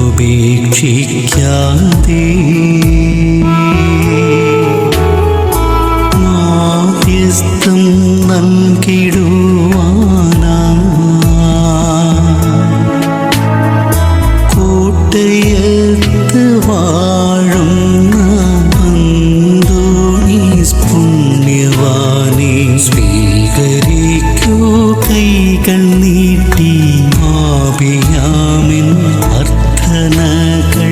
ഉപേക്ഷിക്കാതെ മാധ്യസ്ഥം നൽകിടുവാനാ കോട്ടയത്ത് വാഴുന്ന അന്തോണീസ് പുണ്യവാനെ സ്വീകരിക്കൂ കൈകൾ നീട്ടി ആപിയാമിൻ അർത്ഥനകൾ.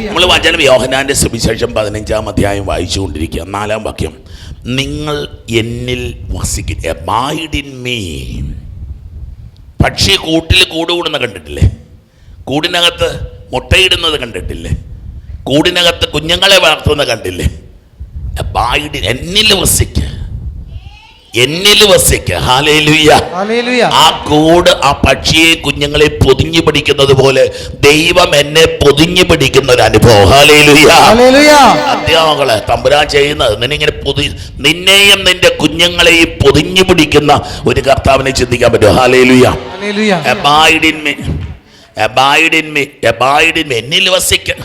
നമ്മൾ വചനം യോഹന്നാന്റെ സുവിശേഷം 15-ാം അധ്യായം വായിച്ചുകൊണ്ടിരിക്കുക. 4-ാം വാക്യം, നിങ്ങൾ എന്നിൽ വസിക്കുക. Abide in me. പക്ഷി കൂട്ടിൽ കൂടുകൂടുന്ന കണ്ടിട്ടില്ലേ? കൂടിനകത്ത് മുട്ടയിടുന്നത് കണ്ടിട്ടില്ലേ? കൂടിനകത്ത് കുഞ്ഞുങ്ങളെ വളർത്തുന്നത് കണ്ടില്ലേ? അബൈഡ്, എന്നിൽ വസിക്കുക, എന്നിൽ വസിക്കുക. ഹല്ലേലൂയ. ആ കൂട് ആ പക്ഷിയെ കുഞ്ഞുങ്ങളെ പൊതിഞ്ഞു പിടിക്കുന്നത് പോലെ ദൈവം എന്നെ പൊതിഞ്ഞു പിടിക്കുന്ന ഒരു അനുഭവം. ഹല്ലേലൂയ. അധ്യാപകളെ തമ്പുരാൻ ചെയ്യുന്നത് നിന്നിങ്ങനെ നിന്നെയും നിന്റെ കുഞ്ഞുങ്ങളെയും പൊതിഞ്ഞു പിടിക്കുന്ന ഒരു കർത്താവിനെ ചിന്തിക്കാൻ പറ്റുമോ? Hallelujah. Abide in me, abide in me, abide in me. എന്നിൽ വസിക്കുക.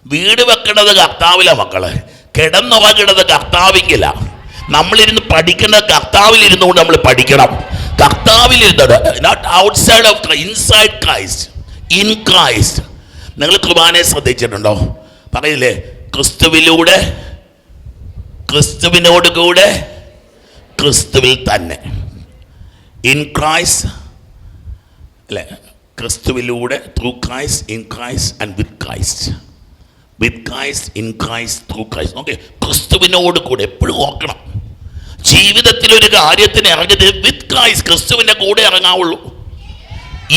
വീട് വെക്കുന്നത് കർത്താവിലാ മക്കളെ, കിടന്നുറങ്ങുന്നത് കർത്താവിങ്കിലാ. നമ്മളിരുന്ന് പഠിക്കുന്നത് കർത്താവിലിരുന്നു കൊണ്ട് നമ്മൾ പഠിക്കണം. കർത്താവിലിരുന്നത്, not outside of Christ, inside Christ, in Christ. നിങ്ങൾ കുർബാനയെ ശ്രദ്ധിച്ചിട്ടുണ്ടോ? പറയില്ലേ, ക്രിസ്തുവിലൂടെ, ക്രിസ്തുവിനോട് കൂടെ, ക്രിസ്തുവിൽ തന്നെ. ഇൻ ക്രൈസ്റ്റ് അല്ലേ? ക്രിസ്തുവിലൂടെ, through Christ, in Christ and with Christ. With Christ, in Christ, through Christ. Okay, ക്രിസ്തുവിനോട് കൂടെ എപ്പോഴും ഓർക്കണം. ജീവിതത്തിൽ ഒരു കാര്യത്തിന് ഇറങ്ങിയത് വിത്ത് ക്രൈസ്റ്റ്, ക്രിസ്തുവിന്റെ കൂടെ ഇറങ്ങാവുള്ളൂ.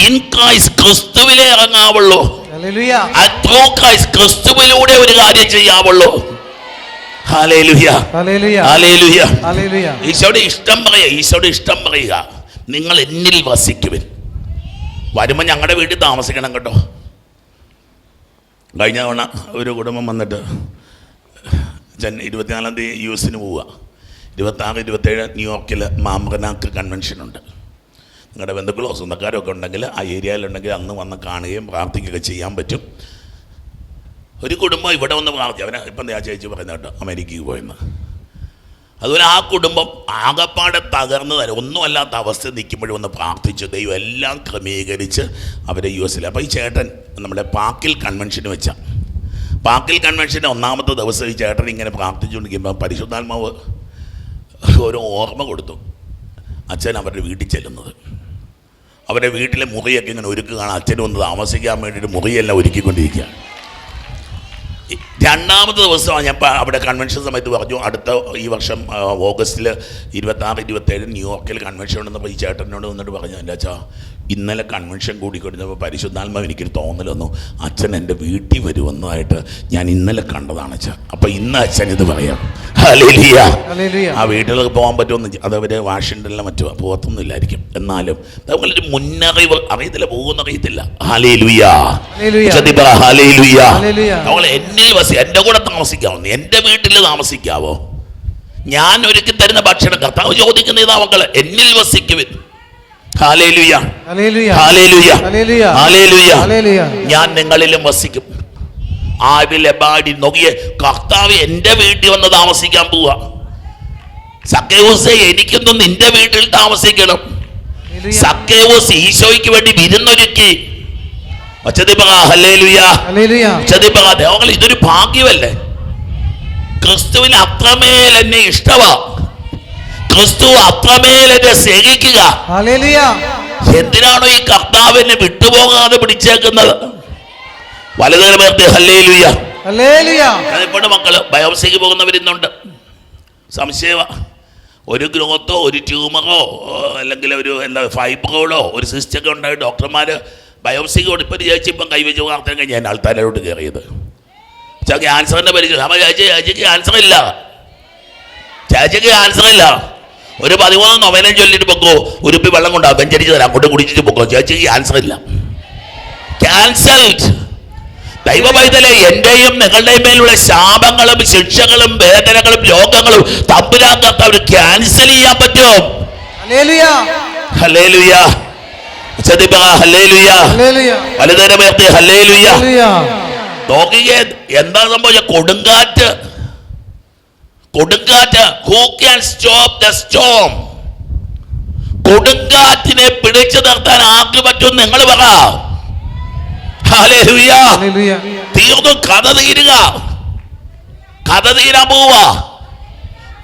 ഇൻ ക്രൈസ്റ്റ്, ക്രിസ്തുവിലെ ഇറങ്ങാവുള്ളൂ. ത്രൂ ക്രൈസ്റ്റ്, ക്രിസ്തുവിലൂടെ ഒരു കാര്യം ചെയ്യാവുള്ളൂ. Hallelujah, hallelujah. ഈശോയുടെ ഇഷ്ടം പറയുക, ഈശോയുടെ ഇഷ്ടം പറയുക, നിങ്ങൾ എന്നിൽ വസിക്കുവിൻ. വരുമ്പോൾ ഞങ്ങളുടെ വീട്ടിൽ താമസിക്കണം കേട്ടോ. കഴിഞ്ഞ തവണ ഒരു കുടുംബം വന്നിട്ട് 24-ാം തീയതി US പോവുക. 26, 27 ന്യൂയോർക്കിൽ മാമറനാക്ക് കൺവെൻഷനുണ്ട്. നിങ്ങളുടെ ബന്ധുക്കളോ സ്വന്തക്കാരോ ഒക്കെ ഉണ്ടെങ്കിൽ ആ ഏരിയയിലുണ്ടെങ്കിൽ അന്ന് വന്ന് കാണുകയും പ്രാർത്ഥിക്കുകയൊക്കെ ചെയ്യാൻ പറ്റും. ഒരു കുടുംബം ഇവിടെ വന്ന് പ്രാർത്ഥിച്ചു. അവനെ ഇപ്പം ഞാൻ ചേച്ചി പറയുന്ന കേട്ടോ, അമേരിക്കയ്ക്ക് പോയെന്ന്. അതുപോലെ ആ കുടുംബം ആകപ്പാടെ തകർന്ന് ഒന്നുമല്ലാത്ത അവസ്ഥ നിൽക്കുമ്പോഴും ഒന്ന് പ്രാർത്ഥിച്ചു. ദൈവം എല്ലാം ക്രമീകരിച്ച് അവരെ US. അപ്പോൾ ഈ ചേട്ടൻ നമ്മുടെ പാക്കിൽ കൺവെൻഷന് വെച്ച, പാക്കിൽ കൺവെൻഷൻ്റെ 1-ാമത്തെ ദിവസം ഈ ചേട്ടൻ ഇങ്ങനെ പ്രാർത്ഥിച്ചുകൊണ്ടിരിക്കുമ്പോൾ പരിശുദ്ധാത്മാവ് ഒരു ഓർമ്മ കൊടുത്തു. അച്ഛൻ അവരുടെ വീട്ടിൽ ചെല്ലുന്നത്, അവരുടെ വീട്ടിലെ മുറിയൊക്കെ ഇങ്ങനെ ഒരുക്കുകയാണ്. അച്ഛനും ഒന്ന് താമസിക്കാൻ വേണ്ടിയിട്ട് മുറിയെല്ലാം ഒരുക്കിക്കൊണ്ടിരിക്കുക. 2-ാമത്തെ ദിവസമാണ് ഞാൻ അവിടെ കൺവെൻഷൻ സമയത്ത് പറഞ്ഞു, അടുത്ത ഈ വർഷം ഓഗസ്റ്റിൽ 26, 27 ന്യൂയോർക്കിൽ കൺവെൻഷൻ ഉണ്ടെന്നപ്പോൾ ഈ ചേട്ടനോട് വന്നിട്ട് പറഞ്ഞു, എൻ്റെ അച്ഛാ ഇന്നലെ കൺവെൻഷൻ കൂടിക്കൊണ്ടിരുന്നപ്പോൾ പരിശുദ്ധാത്മാവ് എനിക്കൊരു തോന്നൽ വന്നു, അച്ഛൻ എൻ്റെ വീട്ടിൽ വരുമെന്നതായിട്ട് ഞാൻ ഇന്നലെ കണ്ടതാണ് അച്ഛാ. അപ്പോൾ ഇന്ന് അച്ഛൻ ഇത് പറയാം. ഹല്ലേലൂയ. ആ വീട്ടിലൊക്കെ പോകാൻ പറ്റുമെന്ന്, അതവർ വാഷിങ്ടണിലെ മറ്റു പോകത്തൊന്നും ഇല്ലായിരിക്കും. എന്നാലും നമ്മളൊരു മുന്നറിവ്, അറിയത്തില്ല, പോകുന്നറിയത്തില്ല. Hallelujah, hallelujah. നമ്മൾ എന്നിൽ എൻ്റെ കൂടെ താമസിക്കാവോ? എൻ്റെ വീട്ടിൽ താമസിക്കാവോ? ഞാൻ ഒരുക്കി തരുന്ന ഭക്ഷണം കർത്താവ് ചോദിക്കുന്ന ഇതാ മക്കളെ, എന്നിൽ വസിക്കുവിൻ. Hallelujah, hallelujah, hallelujah. ഞാൻ നിങ്ങളിലും വസിക്കും. I will abide in. നോക്കിയേ, കർത്താവ് എൻ്റെ വീട്ടിൽ വന്ന് താമസിക്കാൻ പോവാ. സക്കേവൂസേ, എനിക്കൊന്നും നിന്റെ വീട്ടിൽ താമസിക്കണം. സക്കേവൂസ് ഈശോയ്ക്ക് വേണ്ടി വിരുന്നൊരുക്കി. ഇതൊരു ഭാഗ്യമല്ലേ? ക്രിസ്തുവിന് അത്രമേൽ എന്നെ ഇഷ്ടമാ, ക്രിസ്തു അത്രമേൽ എന്നെ സ്നേഹിക്കുക. എന്തിനാണോ ഈ കർത്താവിനെ വിട്ടുപോകാതെ പിടിച്ചേക്കുന്നത്? വലതുകരമേർത്തി ഹല്ലേലൂയ. അതിപ്പോഴും മക്കള് ബയോപ്സിക്ക് പോകുന്നവരിന്നുണ്ട്. സംശയമാ, ഒരു ഗ്രോത്തോ ഒരു ട്യൂമറോ അല്ലെങ്കിൽ ഒരു ഫൈബ്രോയിഡോ ഒരു സിസ്റ്റൊക്കെ ഉണ്ടായി ഡോക്ടർമാർ ബയോപ്സിക്ക് കൊടുപ്പം ചേച്ചി ഇപ്പം കൈവച്ച് വാർത്ത കഴിഞ്ഞ് ഞാൻ ആൾക്കാരോട്ട് കയറിയത്. ക്യാൻസറിൻ്റെ പരിചയം ചേച്ചിക്ക് ക്യാൻസർ ഇല്ല, ചേച്ചിക്ക് ക്യാൻസർ ഇല്ല. ഒരു 13 നൊവേന ചൊല്ലിട്ട് പൊക്കോ, ഉരുപ്പി വെള്ളം കൊണ്ടാവും, വെഞ്ചരിച്ച് തരാം, അങ്ങോട്ട് കുടിച്ചിട്ട് പൊക്കോ, ചേച്ചിക്ക് ക്യാൻസർ ഇല്ല. ക്യാൻസൽഡ്. ദൈവ പൈതലേ, എന്റെയും നിങ്ങളുടെയും മേലുള്ള ശാപങ്ങളും ശിക്ഷകളും വേദനകളും രോഗങ്ങളും തമ്പുരാൻ കർത്താവ് ക്യാൻസൽ ചെയ്യാൻ പറ്റും. ഹല്ലേലൂയ. വലുതരമേർത്തി ഹല്ലേലൂയ. നോക്കിയേ എന്താ സംഭവിച്ച? കൊടുങ്കാറ്റ്. Who can stop the storm? കൊടുങ്കാറ്റിനെ പിടിച്ചു നിർത്താൻ ആർക്ക് പറ്റും? നിങ്ങൾ പറ. ഹല്ലേലൂയ. തീർന്നു. കഥ തീരാൻ പോവാ.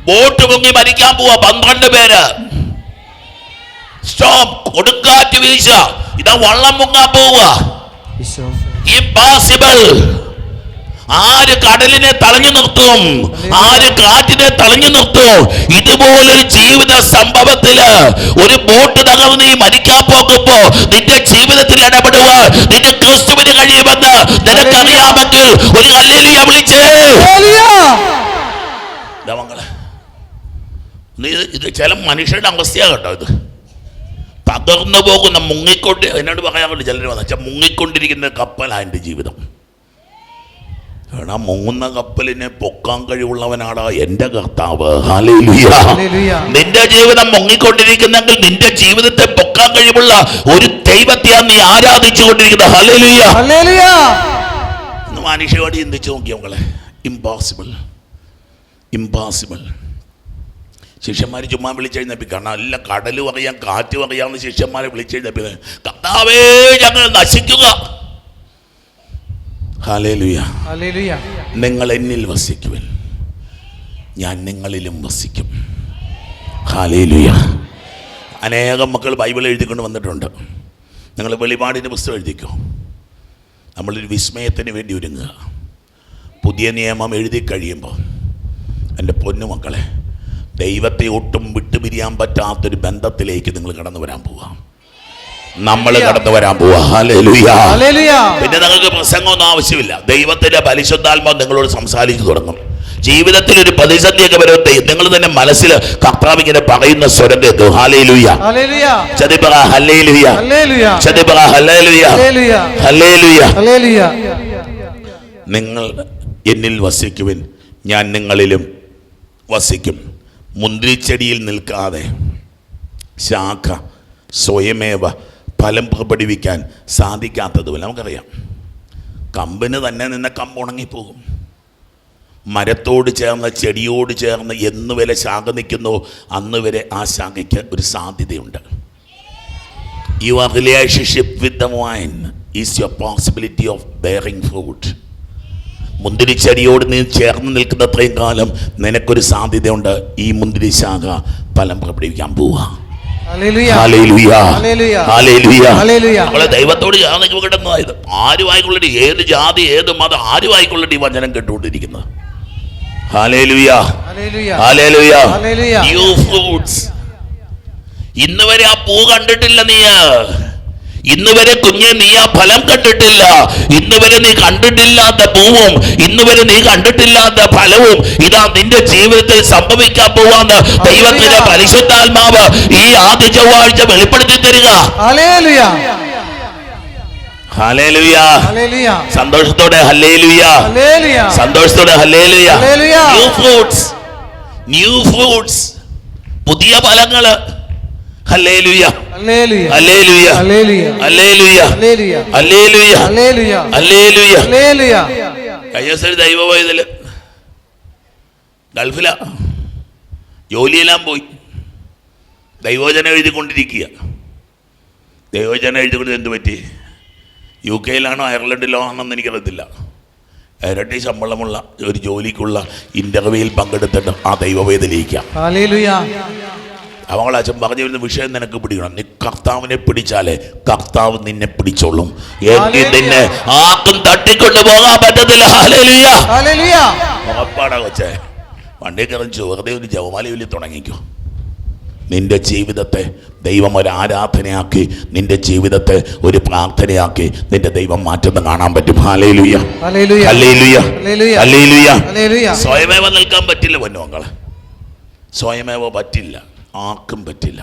ബോട്ട് മുങ്ങി മരിക്കാൻ പോവാ 12 പേര്. സ്റ്റോം. കൊടുങ്കാറ്റ് വീശ. ഇതാ വള്ളം മുങ്ങാൻ പോവാ. ഇംപോസിബിൾ. ആര് കടലിനെ തടഞ്ഞു നിർത്തും? ആര് കാറ്റിനെ തടഞ്ഞു നിർത്തും? ഇതുപോലൊരു ജീവിത സംഭവത്തില് ഒരു ബോട്ട് തകർന്ന് നീ മരിക്കാൻ പോകുമ്പോ നിന്റെ ജീവിതത്തിൽ ഇടപെടുക നിന്റെ ക്രിസ്തുവിന് കഴിയുമെന്ന് നിനക്കറിയാമെങ്കിൽ ഒരു ഹല്ലേലൂയ വിളിച്ചേ. ഇത് ചില മനുഷ്യരുടെ അവസ്ഥയാ കേട്ടോ. ഇത് തകർന്നു പോകുന്ന എന്നോട് പറയാറുണ്ട് ചിലർ വന്ന മുങ്ങിക്കൊണ്ടിരിക്കുന്ന കപ്പലാണ് എൻ്റെ ജീവിതം. എടാ, മുങ്ങുന്ന കപ്പലിനെ പൊക്കാൻ കഴിവുള്ളവനാടാ എൻ്റെ കർത്താവ്. ഹല്ലേലൂയ. നിന്റെ ജീവിതം മുങ്ങിക്കൊണ്ടിരിക്കുന്നെങ്കിൽ നിന്റെ ജീവിതത്തെ പൊക്കാൻ കഴിവുള്ള ഒരു ദൈവത്തെയാണ് നീ ആരാധിച്ചു കൊണ്ടിരിക്കുന്നത്. ഹല്ലേലൂയ. മനുഷ്യയോട് ചിന്തിച്ചു നോക്കിയ മക്കളെ. ഇംപോസിബിൾ. ശിഷ്യന്മാർ ചുമ്മാ വിളിച്ചെഴുന്നപ്പി. കാരണം അല്ല കടലും അറിയാം കാറ്റും അറിയാവുന്ന ശിഷ്യന്മാരെ വിളിച്ചെഴുന്നപ്പി. കർത്താവേ, ഞങ്ങൾ നശിക്കുക. ഹല്ലേലൂയ. നിങ്ങൾ എന്നിൽ വസിക്കുവിൻ, ഞാൻ നിങ്ങളിലും വസിക്കും. ഹല്ലേലൂയ. അനേകം മക്കൾ ബൈബിൾ എഴുതിക്കൊണ്ട് വന്നിട്ടുണ്ട്. നിങ്ങൾ വെളിപാടിൻ്റെ പുസ്തകം എഴുതിക്കോ. നമ്മളൊരു വിസ്മയത്തിന് വേണ്ടി ഒരുങ്ങുക. പുതിയ നിയമം എഴുതി കഴിയുമ്പോൾ എൻ്റെ പൊന്നു മക്കളെ, ദൈവത്തെ ഒട്ടും വിട്ടുപിരിയാൻ പറ്റാത്തൊരു ബന്ധത്തിലേക്ക് നിങ്ങൾ കടന്നു വരാൻ പോവാ. നമ്മൾ കടന്നു വരാൻ പോവാ. ഹല്ലേലൂയ. പിന്നെ നിങ്ങൾക്ക് പ്രസംഗമൊന്നും ആവശ്യമില്ല. ദൈവത്തിന്റെ പരിശുദ്ധാത്മാവ് നിങ്ങളോട് സംസാരിച്ചു തുടങ്ങും. ജീവിതത്തിൽ ഒരു പ്രതിസന്ധിയൊക്കെ വരുമ്പോൾ നിങ്ങൾ തന്നെ മനസ്സിൽ കർത്താവ് ഇങ്ങനെ പറയുന്ന സ്വരം കേൾക്കും. ഹല്ലേലൂയ. ചതിപറ ഹല്ലേലൂയ. ചതിപറ ഹല്ലേലൂയ. ഹല്ലേലൂയ. നിങ്ങൾ എന്നിൽ വസിക്കുവിൻ, ഞാൻ നിങ്ങളിലും വസിക്കും. മുന്തിരിച്ചെടിയിൽ നിൽക്കാതെ ശാഖ സ്വയമേവ ഫലം പുറപ്പെടുവിക്കാൻ സാധിക്കാത്തതുപോലെ നമുക്കറിയാം. കമ്പിന് തന്നെ നിന്ന കമ്പ് ഉണങ്ങിപ്പോകും. മരത്തോട് ചേർന്ന് ചെടിയോട് ചേർന്ന് എന്ന് വരെ ശാഖ നിൽക്കുന്നോ അന്ന് വരെ ആ ശാഖയ്ക്ക് ഒരു സാധ്യതയുണ്ട്. Your relationship with the vine is your possibility of bearing fruit. മുന്തിരിച്ചെടിയോട് നീ ചേർന്ന് നിൽക്കുന്നത്രയും കാലം നിനക്കൊരു സാധ്യതയുണ്ട്. ഈ മുന്തിരി ശാഖ ഫലം പുറപ്പെടുവിക്കാൻ പോവാ. നമ്മളെ ദൈവത്തോട് ചേർന്ന് കിടന്നതായത് ആരുമായിക്കൊള്ളടി, ഏത് ജാതി ഏത് മതം ആരുമായിക്കൊള്ളടി വചനം കേട്ടുകൊണ്ടിരിക്കുന്നത്. ഇന്ന് വരെ ആ പൂ കണ്ടിട്ടില്ല നീ. ഇന്ന് വരെ കുഞ്ഞെ നീ ആ ഫലം കണ്ടിട്ടില്ല. ഇന്ന് വരെ നീ കണ്ടിട്ടില്ലാത്ത പൂവും ഇന്ന് വരെ നീ കണ്ടിട്ടില്ലാത്ത ഫലവും ഇതാ നിന്റെ ജീവിതത്തിൽ സംഭവിക്കാൻ പോവാന്ന് ദൈവത്തിന്റെ പരിശുദ്ധാത്മാവ് ഈ ആദ്യ ചൊവ്വാഴ്ച വെളിപ്പെടുത്തി തരിക. ഹല്ലേലൂയ. സന്തോഷത്തോടെ ഹല്ലേലൂയ. സന്തോഷത്തോടെ ഹല്ലേലൂയ. ന്യൂ ഫ്രൂട്ട്സ്, പുതിയ ഫലങ്ങള്. Hallelujah. Hallelujah. Hallelujah. Hallelujah. Hallelujah. കഴിഞ്ഞ ദൈവവൈതല് ഗൾഫിലാ, ജോലിയെല്ലാം പോയി. ദൈവവചനം എഴുതിക്കൊണ്ടിരിക്കുക. ദൈവവചനം എഴുതിക്കൊണ്ട് എന്ത് പറ്റി? UK അയർലൻഡിലോ ആണെന്ന് എനിക്കറിയത്തില്ല. ഇരട്ടി ശമ്പളമുള്ള ഒരു ജോലിക്കുള്ള ഇന്റർവ്യൂവിൽ പങ്കെടുത്തിട്ട് ആ ദൈവവേദനയിക്കാം. അവങ്ങൾ അച്ഛൻ പറഞ്ഞു വരുന്ന വിഷയം നിനക്ക് പിടിക്കണം. നീ കർത്താവിനെ പിടിച്ചാലേ കർത്താവ് നിന്നെ പിടിച്ചോളും. നിന്നെ ആർക്കും തട്ടിക്കൊണ്ട് പോകാൻ പറ്റത്തില്ല. ഹല്ലേലൂയ. ഉറപ്പാടാ കൊച്ചേ. വണ്ടി കറിച്ചു വെറുതെ ഒരു ജപമാലയിൽ തുടങ്ങിക്കോ. നിന്റെ ജീവിതത്തെ ദൈവം ഒരു ആരാധനയാക്കി, നിന്റെ ജീവിതത്തെ ഒരു പ്രാർത്ഥനയാക്കി നിന്റെ ദൈവം മാറ്റുന്ന കാണാൻ പറ്റും. ഹല്ലേലൂയ. ഹല്ലേലൂയ. ഹല്ലേലൂയ. സ്വയമേവ നിൽക്കാൻ പറ്റില്ല പൊന്നുമക്കളെ. സ്വയമേവ പറ്റില്ല, ആർക്കും പറ്റില്ല.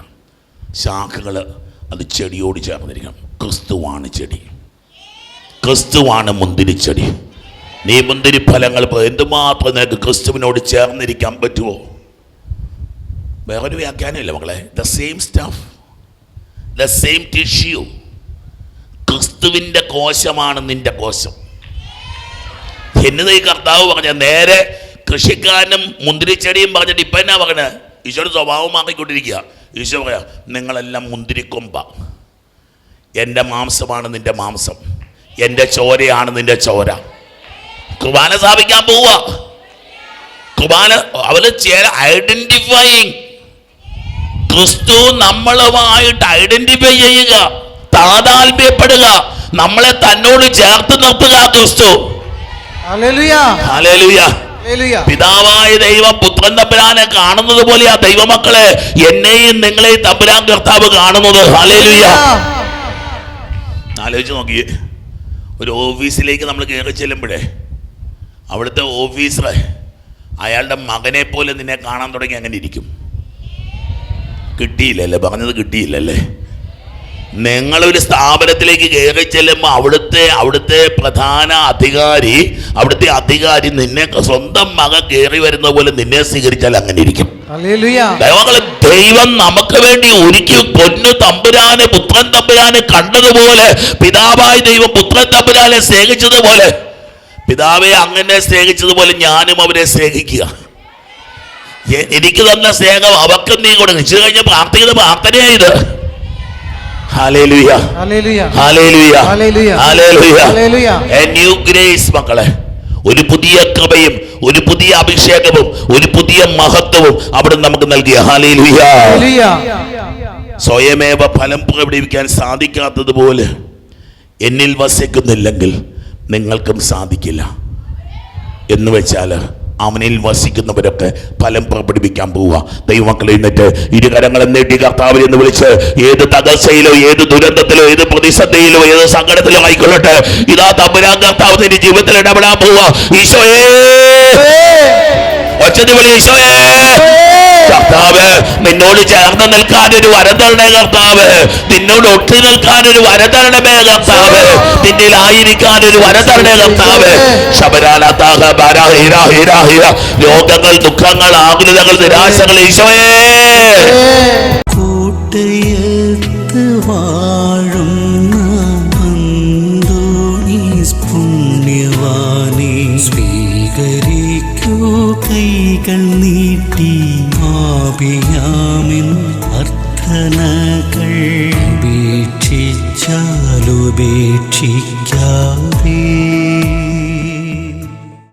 ശാഖകൾ അത് ചെടിയോട് ചേർന്നിരിക്കണം. ക്രിസ്തുവാണ് ചെടി, ക്രിസ്തുവാണ് മുന്തിരിച്ചെടി. നീ മുന്തിരി ഫലങ്ങൾ എന്തുമാത്രം നിനക്ക് ക്രിസ്തുവിനോട് ചേർന്നിരിക്കാൻ പറ്റുമോ? വേറൊരു വ്യാഖ്യാനമില്ല മക്കളെ. The same stuff, the same tissue, ക്രിസ്തുവിൻ്റെ കോശമാണ് നിന്റെ കോശം. എന്നത് ഈ കർത്താവ് പറഞ്ഞ നേരെ കൃഷിക്കാരനും മുന്തിരിച്ചെടിയും പറഞ്ഞിട്ട് ഇപ്പം എന്നാ പറഞ്ഞത്? ഈശോയുടെ സ്വഭാവം മാറിക്കൊണ്ടിരിക്കുക. ഈശോ പറയാം, നിങ്ങളെല്ലാം മുന്തിരിക്കൊമ്പ, എൻ്റെ മാംസമാണ് നിന്റെ മാംസം, എൻ്റെ ചോരയാണ് നിന്റെ ചോര. കുർബാന സ്ഥാപിക്കാൻ പോവുക. കുർബാന അവര് ഐഡന്റിഫൈയിങ്, ക്രിസ്തു നമ്മളുമായിട്ട് ഐഡന്റിഫൈ ചെയ്യുക, താതാത്മ്യപ്പെടുക, നമ്മളെ തന്നോട് ചേർത്ത് നിർത്തുക. ക്രിസ്തു ഹല്ലേലൂയ. പിതാവായ ദൈവം പുത്രൻ തമ്പുരാനെ കാണുന്നത് പോലെയാ ദൈവമക്കളെ എന്നെയും നിങ്ങളെയും തമ്പുരാൻ കർത്താവ് കാണുന്നത്. ഹല്ലേലൂയ. ആലോചിച്ച് നോക്കിയേ, ഒരു ഓഫീസിലേക്ക് നമ്മൾ കയറി ചെല്ലുമ്പോഴേ അവിടുത്തെ ഓഫീസർ അയാളുടെ മകനെ പോലെ നിന്നെ കാണാൻ തുടങ്ങി അങ്ങനെ ഇരിക്കും. കിട്ടിയില്ലല്ലേ? പറഞ്ഞത് കിട്ടിയില്ലല്ലേ? നിങ്ങളൊരു സ്ഥാപനത്തിലേക്ക് കയറി ചെല്ലുമ്പോൾ അവിടുത്തെ പ്രധാന അധികാരി, അവിടുത്തെ അധികാരി നിന്നെ സ്വന്തം മകൻ കയറി വരുന്ന പോലെ നിന്നെ സ്വീകരിച്ചാൽ അങ്ങനെ ഇരിക്കും. ദൈവം നമുക്ക് വേണ്ടി ഒരുക്കി പൊന്നു തമ്പുരാനെ, പുത്രൻ തമ്പുരാനെ കണ്ടതുപോലെ, പിതാവായ ദൈവം പുത്രൻ തമ്പുരാനെ സ്നേഹിച്ചതുപോലെ, പിതാവെ അങ്ങനെ സ്നേഹിച്ചതുപോലെ ഞാനും അവരെ സ്നേഹിക്കുക. എനിക്ക് തന്ന സ്നേഹം അവർക്ക് നീ കൊടുക്കും. ഇച്ചിരി കഴിഞ്ഞ പ്രാർത്ഥിക്കുന്ന പ്രാർത്ഥനയായത്. Hallelujah, hallelujah, hallelujah. A new grace മക്കളെ, ഒരു പുതിയ കൃപയും ഒരു പുതിയ അഭിഷേകവും ഒരു പുതിയ മഹത്വവും അവിടെ നമുക്ക് നൽകിയ. ഹല്ലേലൂയ. സ്വയമേവ ഫലം പ്രകടിപ്പിക്കാൻ സാധിക്കാത്തതുപോലെ എന്നിൽ വസിക്കുന്നില്ലെങ്കിൽ നിങ്ങൾക്കും സാധിക്കില്ല എന്ന് വെച്ചാൽ അവനിൽ വസിക്കുന്നവരൊക്കെ ഫലം പുറപ്പെടുവിക്കാൻ പോവുക. ദൈവമക്കളെ എന്നിട്ട് ഇരുകരങ്ങളെ നീട്ടി കർത്താവിനെ എന്ന് വിളിച്ച് ഏത് തകർച്ചയിലോ ഏത് ദുരന്തത്തിലോ ഏത് പ്രതിസന്ധിയിലോ ഏത് സങ്കടത്തിലോ ആയിക്കൊള്ളട്ടെ, ഇതാ തമ്പുരാൻ കർത്താവ് നിന്റെ ജീവിതത്തിൽ ഇടപെടാൻ പോവുക. ഈശോയേ, ഒച്ചത്തിൽ വിളി, ഈശോയേ. കർത്താവ് നിന്നോട് ചേർന്ന് നിൽക്കാൻ ഒരു വരം തരണേ കർത്താവ്, നിന്നോട് ഒട്ടി നിൽക്കാൻ ഒരു വരം തരണമേ കർത്താവ്, നിന്നിലായിരിക്കാൻ ഒരു വരം തരണേ കർത്താവ്. രോഗങ്ങൾ, ദുഃഖങ്ങൾ, ആകുലതകൾ, നിരാശകൾ ഈശോയേ. കൂട്ടയത്ത് വാഴുന്ന അന്തോണീസ് പുണ്യവാനെ സ്വീകരിക്കൂ കൈകൾ നീട്ടി. ആപിയാമിൻ അർത്ഥനകൾ ഉപേക്ഷിച്ചാലുപേക്ഷിക്കാതെ